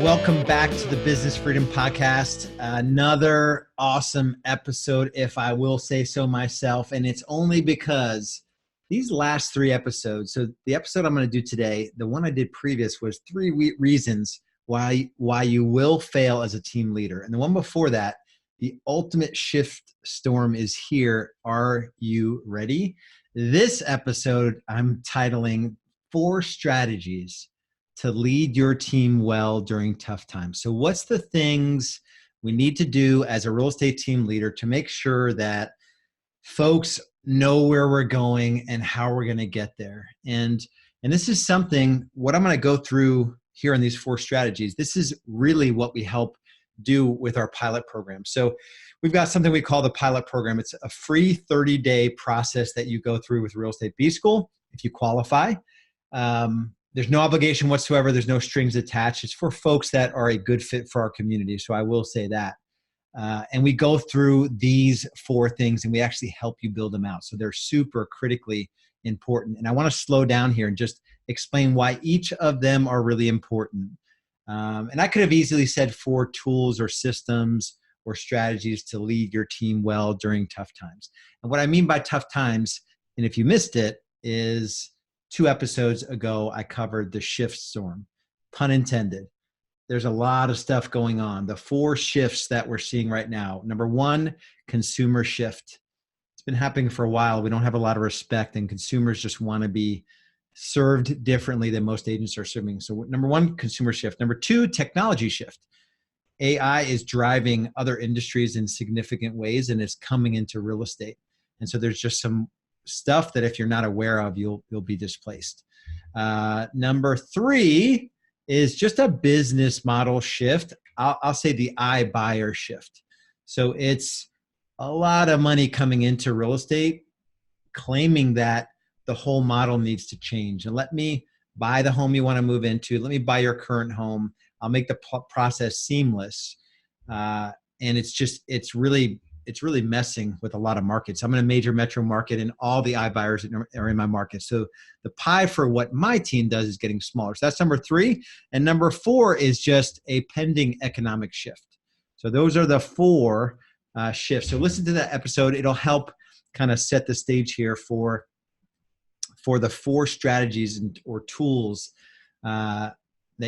Welcome back to the Business Freedom Podcast. Another awesome episode, if I will say so myself. And it's only because these last three episodes, so the episode I'm going to do today, the one I did previous was 3 reasons why you will fail as a team leader. And the one before that, the ultimate shift storm is here. Are you ready? This episode I'm titling 4 Strategies to lead your team well during tough times. So what's the things we need to do as a real estate team leader to make sure that folks know where we're going and how we're going to get there? And this is something, what I'm going to go through here in these 4 strategies, this is really what we help do with our pilot program. So we've got something we call the pilot program. It's a free 30-day process that you go through with Real Estate B School if you qualify. There's no obligation whatsoever. There's no strings attached. It's for folks that are a good fit for our community. So I will say that. And we go through these 4 things and we actually help you build them out. So they're super critically important. And I want to slow down here and just explain why each of them are really important. And I could have easily said 4 tools or systems or strategies to lead your team well during tough times. And what I mean by tough times, and if you missed it, is 2 episodes ago, I covered the shift storm, pun intended. There's a lot of stuff going on. The 4 shifts that we're seeing right now. Number 1, consumer shift. It's been happening for a while. We don't have a lot of respect, and consumers just want to be served differently than most agents are serving. So number 1, consumer shift. Number 2, technology shift. AI is driving other industries in significant ways, and it's coming into real estate. And so there's just some stuff that if you're not aware of, you'll be displaced. Number 3 is just a business model shift. I'll say the iBuyer shift. So it's a lot of money coming into real estate, claiming that the whole model needs to change. And let me buy the home you want to move into. Let me buy your current home. I'll make the process seamless. And it's really messing with a lot of markets. I'm in a major metro market and all the iBuyers are in my market. So the pie for what my team does is getting smaller. So that's number 3. And number 4 is just a pending economic shift. So those are the 4 shifts. So listen to that episode. It'll help kind of set the stage here for the 4 strategies or tools that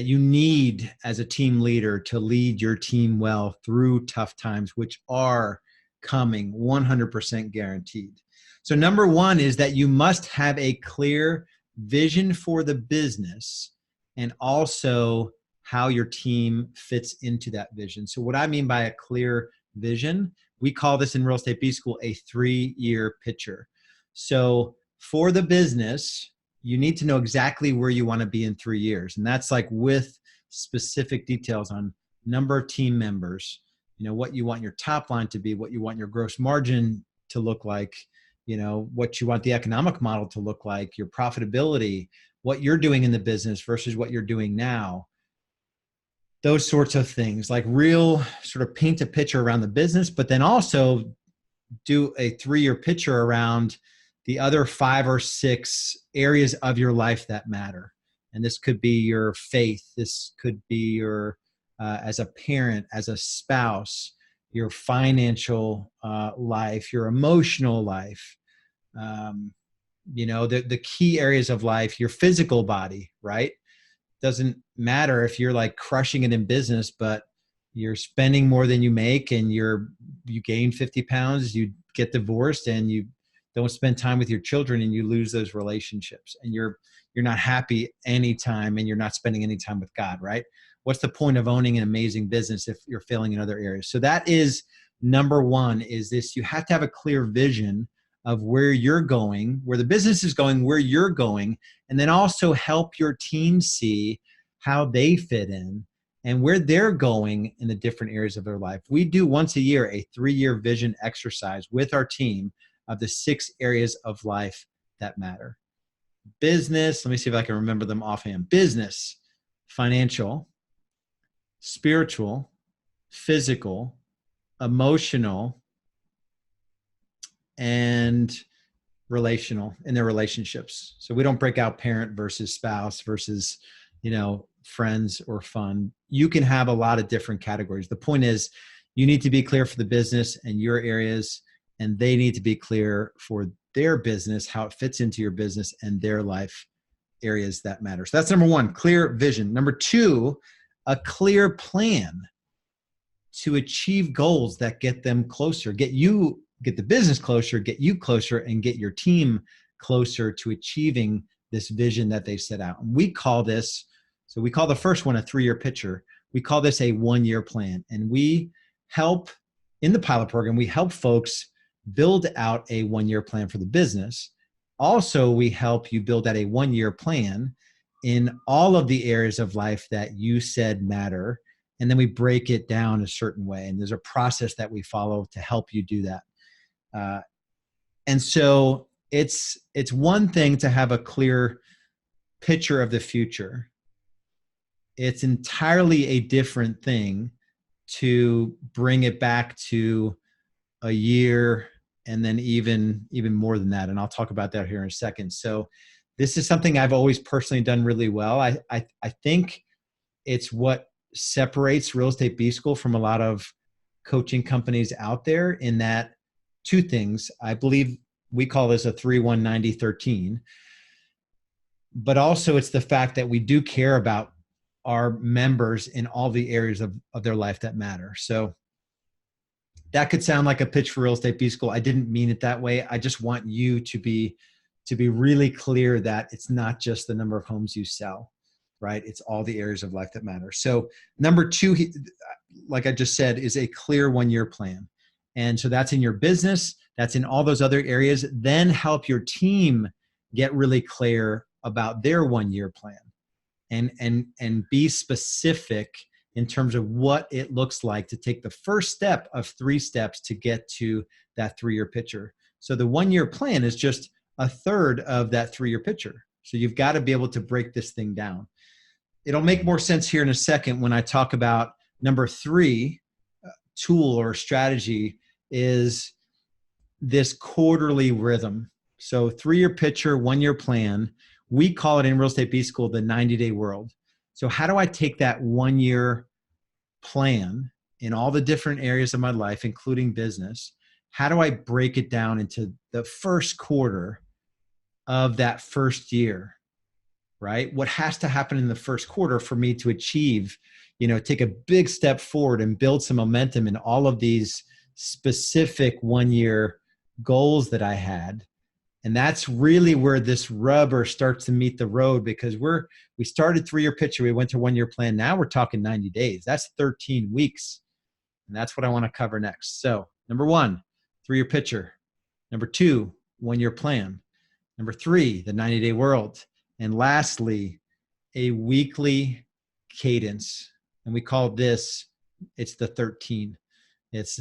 you need as a team leader to lead your team well through tough times, which are coming 100% guaranteed. So number 1 is that you must have a clear vision for the business and also how your team fits into that vision. So what I mean by a clear vision, we call this in Real Estate B School a 3-year picture. So for the business, you need to know exactly where you want to be in 3 years. And that's like with specific details on number of team members, what you want your top line to be, what you want your gross margin to look like, what you want the economic model to look like, your profitability, what you're doing in the business versus what you're doing now. Those sorts of things, like real sort of paint a picture around the business, but then also do a 3-year picture around the other 5 or 6 areas of your life that matter. And this could be your faith. This could be your, as a parent, as a spouse, your financial life, your emotional life, the key areas of life, your physical body, right? Doesn't matter if you're like crushing it in business, but you're spending more than you make and you gain 50 pounds, you get divorced and you don't spend time with your children and you lose those relationships and you're not happy anytime and you're not spending any time with God, right? What's the point of owning an amazing business if you're failing in other areas? So that is number 1 is this. You have to have a clear vision of where you're going, where the business is going, where you're going, and then also help your team see how they fit in and where they're going in the different areas of their life. We do once a year a 3-year vision exercise with our team of the 6 areas of life that matter. Business, let me see if I can remember them offhand. Business, financial, spiritual, physical, emotional, and relational in their relationships. So we don't break out parent versus spouse versus, friends, or fun. You can have a lot of different categories. The point is, you need to be clear for the business and your areas, and they need to be clear for their business, how it fits into your business and their life areas that matter. So that's number one, clear vision. Number two, a clear plan to achieve goals that get them closer, get the business closer, get you closer, and get your team closer to achieving this vision that they set out. And we call this, so we call the first one a 3-year picture. We call this a 1-year plan. And we help, in the pilot program, we help folks build out a 1-year plan for the business. Also, we help you build out a 1-year plan in all of the areas of life that you said matter. And then we break it down a certain way. And there's a process that we follow to help you do that. And so it's one thing to have a clear picture of the future. It's entirely a different thing to bring it back to a year and then even more than that. And I'll talk about that here in a second. So this is something I've always personally done really well. I think it's what separates Real Estate B School from a lot of coaching companies out there, in that two things. I believe we call this a 3-1-90-13, but also it's the fact that we do care about our members in all the areas of their life that matter. So that could sound like a pitch for Real Estate B School. I didn't mean it that way. I just want you to be really clear that it's not just the number of homes you sell, right? It's all the areas of life that matter. So number two, like I just said, is a clear 1-year plan. And so that's in your business, that's in all those other areas. Then help your team get really clear about their 1-year plan, and be specific in terms of what it looks like to take the first step of 3 steps to get to that 3-year picture. So the 1-year plan is just a third of that 3-year picture. So you've got to be able to break this thing down. It'll make more sense here in a second when I talk about number 3 tool or strategy is this quarterly rhythm. So 3-year picture, 1-year plan. We call it in Real Estate B School the 90-day world. So how do I take that 1-year plan in all the different areas of my life, including business? How do I break it down into the first quarter of that first year, right? What has to happen in the first quarter for me to achieve, take a big step forward and build some momentum in all of these specific 1-year goals that I had. And that's really where this rubber starts to meet the road, because we started 3-year picture. We went to 1-year plan. Now we're talking 90 days. That's 13 weeks. And that's what I want to cover next. So number 1, 3-year picture. Number 2, 1-year plan. Number 3, the 90-day world. And lastly, a weekly cadence. And we call this, it's the 13. It's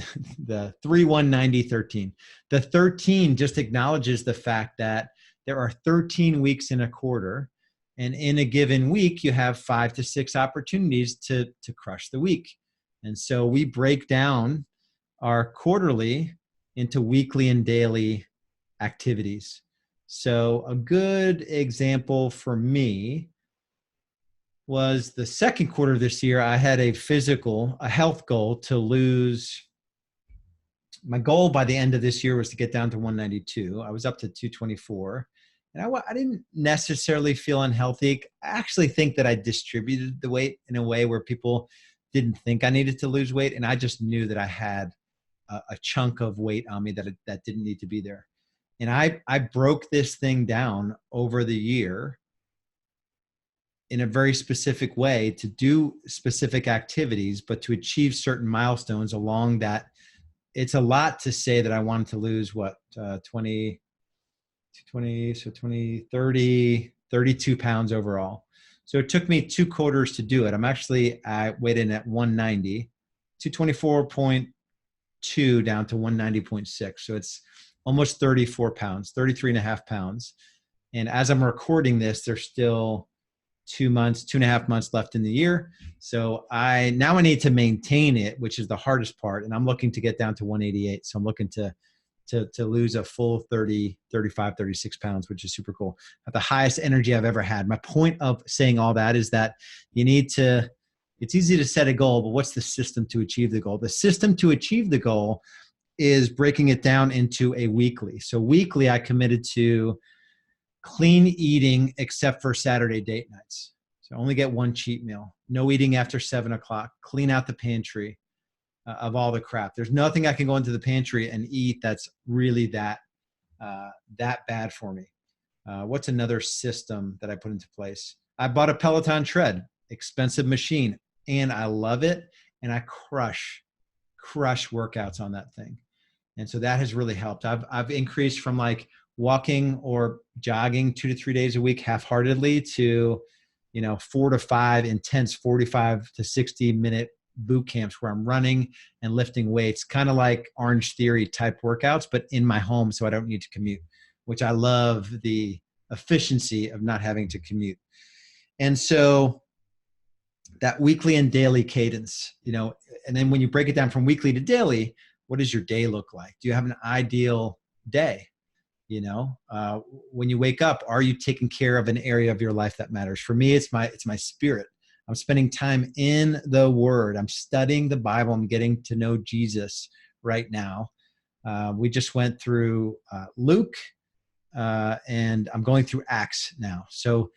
the 3-1-90-13. The 13 just acknowledges the fact that there are 13 weeks in a quarter. And in a given week, you have 5 to 6 opportunities to crush the week. And so we break down our quarterly into weekly and daily activities. So a good example for me was the second quarter of this year. I had a health goal to lose. My goal by the end of this year was to get down to 192. I was up to 224. And I didn't necessarily feel unhealthy. I actually think that I distributed the weight in a way where people didn't think I needed to lose weight. And I just knew that I had a chunk of weight on me that didn't need to be there. And I broke this thing down over the year in a very specific way to do specific activities, but to achieve certain milestones along that. It's a lot to say that I wanted to lose 32 pounds overall. So it took me 2 quarters to do it. I weighed in at 190, 224.2 down to 190.6. So it's almost 34 pounds, 33 and a half pounds. And as I'm recording this, there's still 2.5 months left in the year. So I need to maintain it, which is the hardest part. And I'm looking to get down to 188. So I'm looking to to lose a full 30, 35, 36 pounds, which is super cool. At the highest energy I've ever had. My point of saying all that is that it's easy to set a goal, but what's the system to achieve the goal? The system to achieve the goal is breaking it down into a weekly. So weekly, I committed to clean eating except for Saturday date nights. So only get one cheat meal. No eating after 7 o'clock. Clean out the pantry of all the crap. There's nothing I can go into the pantry and eat that's really that bad for me. What's another system that I put into place? I bought a Peloton tread, expensive machine, and I love it. And I crush workouts on that thing. And so that has really helped. I've increased from like walking or jogging 2 to 3 days a week half-heartedly to, 4 to 5 intense 45 to 60-minute boot camps where I'm running and lifting weights, kind of like Orange Theory type workouts, but in my home so I don't need to commute, which I love the efficiency of not having to commute. And so that weekly and daily cadence, and then when you break it down from weekly to daily, what does your day look like? Do you have an ideal day? When you wake up, are you taking care of an area of your life that matters? For me, it's my spirit. I'm spending time in the Word. I'm studying the Bible. I'm getting to know Jesus right now. We just went through Luke, and I'm going through Acts now. So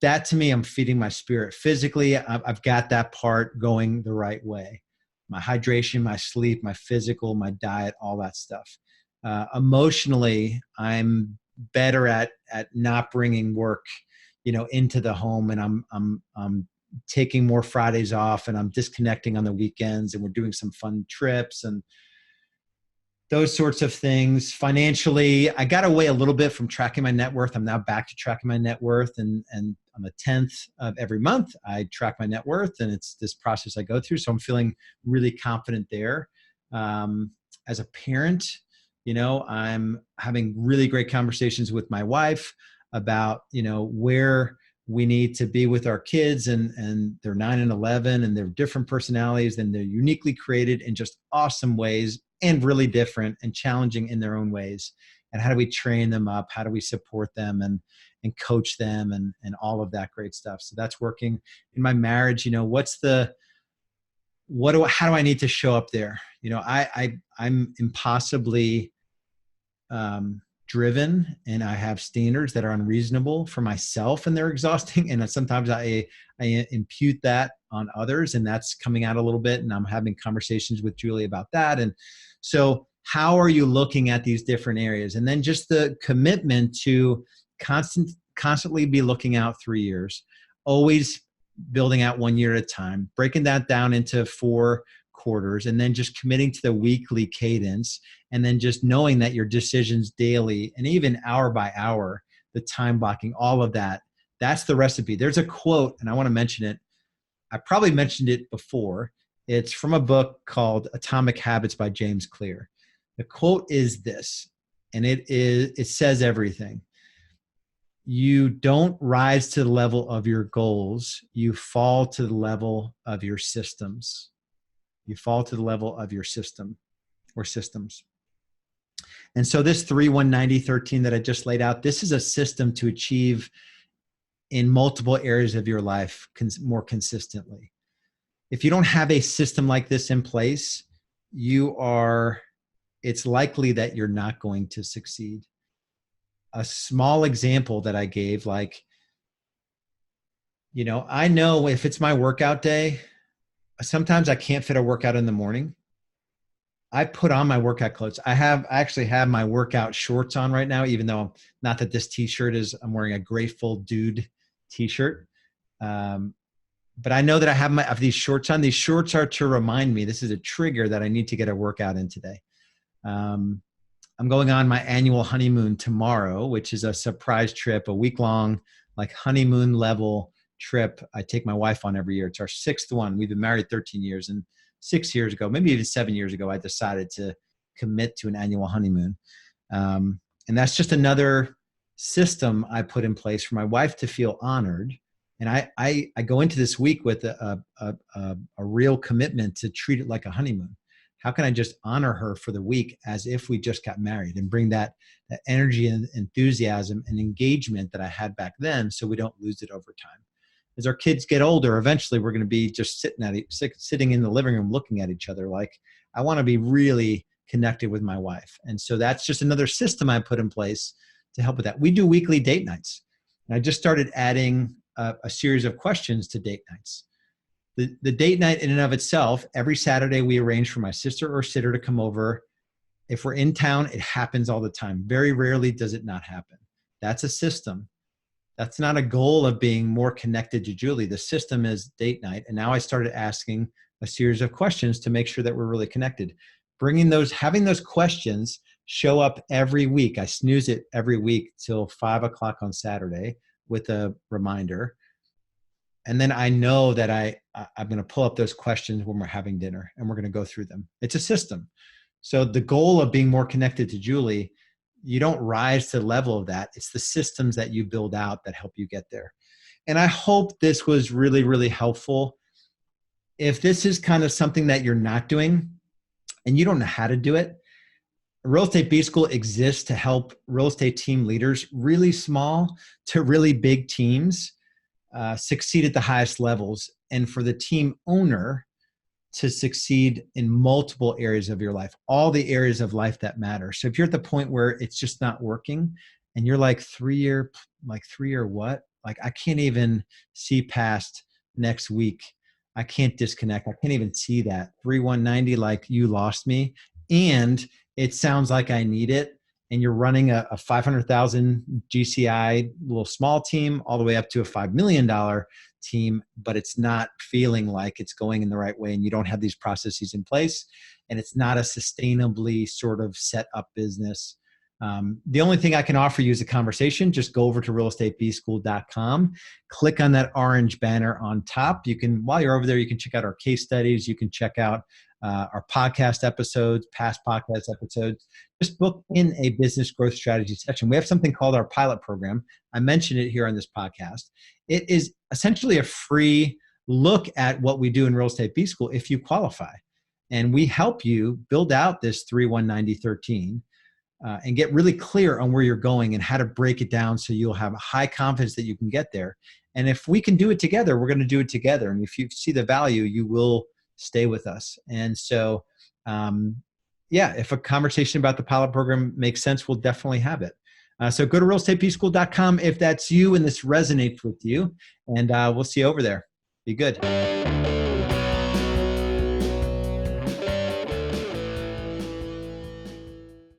that to me, I'm feeding my spirit. Physically, I've got that part going the right way. My hydration, my sleep, my physical, my diet, all that stuff. Emotionally, I'm better at not bringing work, into the home, and I'm taking more Fridays off, and I'm disconnecting on the weekends, and we're doing some fun trips and those sorts of things. Financially, I got away a little bit from tracking my net worth. I'm now back to tracking my net worth, and on the 10th of every month, I track my net worth, and it's this process I go through. So I'm feeling really confident there. As a parent, I'm having really great conversations with my wife about, where we need to be with our kids, and they're 9 and 11, and they're different personalities, and they're uniquely created in just awesome ways, and really different and challenging in their own ways. And how do we train them up? How do we support them and coach them and all of that great stuff? So that's working. In my marriage, how do I need to show up there? I'm impossibly driven, and I have standards that are unreasonable for myself, and they're exhausting. And sometimes I impute that on others, and that's coming out a little bit. And I'm having conversations with Julie about that. And so how are you looking at these different areas? And then just the commitment to constantly be looking out 3 years, always building out 1 year at a time, breaking that down into 4 quarters, and then just committing to the weekly cadence, and then just knowing that your decisions daily and even hour by hour, the time blocking, all of that, that's the recipe. There's a quote, and I want to mention it. I probably mentioned it before. It's from a book called Atomic Habits by James Clear. The quote is this, and it says everything. You don't rise to the level of your goals. You fall to the level of your systems. You fall to the level of your system or systems. And so this 3-1-90-13 that I just laid out, this is a system to achieve in multiple areas of your life more consistently. If you don't have a system like this in place, it's likely that you're not going to succeed. A small example that I gave, I know if it's my workout day, sometimes I can't fit a workout in the morning. I put on my workout clothes. I actually have my workout shorts on right now, even though not that this t-shirt I'm wearing a Grateful Dude t-shirt. But I know that I have these shorts on. These shorts are to remind me, this is a trigger that I need to get a workout in today. I'm going on my annual honeymoon tomorrow, which is a surprise trip, a week-long, honeymoon level trip I take my wife on every year. It's our 6th one. We've been married 13 years, and 6 years ago, maybe even 7 years ago, I decided to commit to an annual honeymoon. And that's just another system I put in place for my wife to feel honored. And I go into this week with a real commitment to treat it like a honeymoon. how can I just honor her for the week as if we just got married, and bring that energy and enthusiasm and engagement that I had back then, so we don't lose it over time. As our kids get older, eventually we're going to be just sitting in the living room looking at each other like, I want to be really connected with my wife. And so that's just another system I put in place to help with that. We do weekly date nights. And I just started adding a series of questions to date nights. The date night in and of itself, every Saturday we arrange for my sister or sitter to come over. If we're in town, it happens all the time. Very rarely does it not happen. That's a system. That's not a goal of being more connected to Julie. The system is date night. And now I started asking a series of questions to make sure that we're really connected. Having those questions show up every week. I snooze it every week till 5 o'clock on Saturday with a reminder. And then I know that I'm going to pull up those questions when we're having dinner, and we're going to go through them. It's a system. So the goal of being more connected to Julie, you don't rise to the level of that. It's the systems that you build out that help you get there. And I hope this was really, really helpful. If this is kind of something that you're not doing and you don't know how to do it, Real Estate B School exists to help real estate team leaders, really small to really big teams, succeed at the highest levels, and for the team owner to succeed in multiple areas of your life, all the areas of life that matter. So if you're at the point where it's just not working and you're like 3 year what? Like, I can't even see past next week. I can't disconnect. I can't even see that 3190, like, you lost me. And it sounds like I need it. And you're running a 500,000 GCI little small team all the way up to a $5 million team, but it's not feeling like it's going in the right way, and you don't have these processes in place, and it's not a sustainably sort of set up business. The only thing I can offer you is a conversation. Just go over to realestatebschool.com, click on that orange banner on top. You can, while you're over there, you can check out our case studies. You can check out our podcast episodes, past podcast episodes. Just book in a business growth strategy session. We have something called our pilot program. I mentioned it here on this podcast. It is essentially a free look at what we do in Real Estate B School if you qualify. And we help you build out this 3-1-90-13 and get really clear on where you're going and how to break it down so you'll have high confidence that you can get there. And if we can do it together, we're going to do it together. And if you see the value, you will stay with us. And so, if a conversation about the pilot program makes sense, we'll definitely have it. So go to realestatebschool.com if that's you and this resonates with you, and we'll see you over there. Be good.